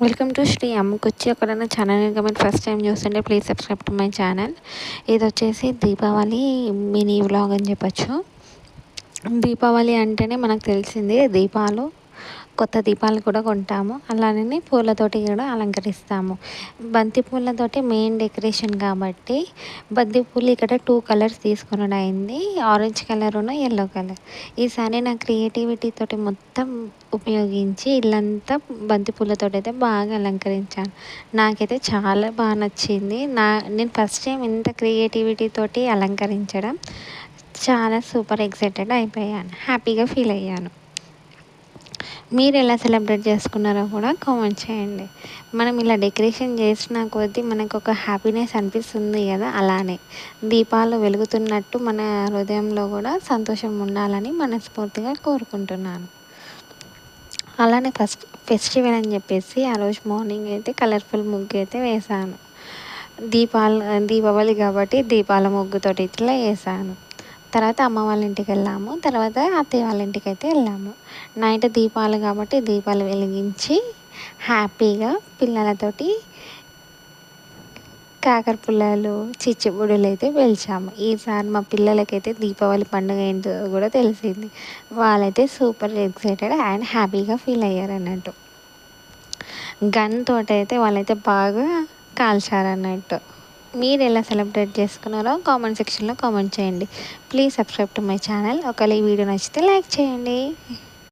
Welcome to Shri అమ్మకొచ్చి ఎక్కడైనా channel కనుక first time చూస్తుంటే please subscribe to my channel. ఇది వచ్చేసి దీపావళి మినీ వ్లాగ్ అని చెప్పచ్చు. దీపావళి అంటేనే మనకు తెలిసింది దీపాలు, కొత్త దీపాలు కూడా కొంటాము. అలానే పూలతోటి కూడా అలంకరిస్తాము. బంతి పూలతోటి మెయిన్ డెకరేషన్ కాబట్టి బంతి పూలు ఇక్కడ 2 కలర్స్ తీసుకొనడం అయింది, ఆరెంజ్ కలర్ ఎల్లో కలర్. ఈసారి నా క్రియేటివిటీ తోటి మొత్తం ఉపయోగించి ఇల్లంతా బంతి పూలతోటి అయితే బాగా అలంకరించాను. నాకైతే చాలా బాగా నచ్చింది. నేను ఫస్ట్ టైం ఇంత క్రియేటివిటీ తోటి అలంకరించడం చాలా సూపర్ ఎక్సైటెడ్ అయిపోయాను, హ్యాపీగా ఫీల్ అయ్యాను. మీరు ఎలా సెలబ్రేట్ చేసుకున్నారో కూడా కామెంట్ చేయండి. మనం ఇలా డెకరేషన్ చేసిన కొద్దీ మనకు ఒక హ్యాపీనెస్ అనిపిస్తుంది కదా, అలానే దీపాలు వెలుగుతున్నట్టు మన హృదయంలో కూడా సంతోషం ఉండాలని మనస్ఫూర్తిగా కోరుకుంటున్నాను. అలానే ఫెస్టివల్ అని చెప్పేసి ఆ రోజు మార్నింగ్ అయితే కలర్ఫుల్ ముగ్గు అయితే వేశాను. దీపావళి కాబట్టి దీపాల ముగ్గుతోటి ఇట్లా వేసాను. తర్వాత అమ్మ వాళ్ళ ఇంటికి వెళ్ళాము, తర్వాత అత్తయ్య వాళ్ళ ఇంటికి అయితే వెళ్ళాము. నైట్ దీపాలు కాబట్టి దీపాలు వెలిగించి హ్యాపీగా పిల్లలతోటి కాకర పుల్లలు, చిచ్చుబుడులు అయితే పేల్చాము. ఈసారి మా పిల్లలకైతే దీపావళి పండుగ ఏంటో కూడా తెలిసింది. వాళ్ళైతే సూపర్ ఎక్సైటెడ్ అండ్ హ్యాపీగా ఫీల్ అయ్యారు అన్నట్టు. గన్ తోటైతే వాళ్ళైతే బాగా కాల్చారన్నట్టు. మీరు ఎలా సెలబ్రేట్ చేసుకున్నారో కామెంట్ సెక్షన్లో కామెంట్ చేయండి. Please subscribe to my channel. ఒకవేళ ఈ వీడియో నచ్చితే లైక్ చేయండి.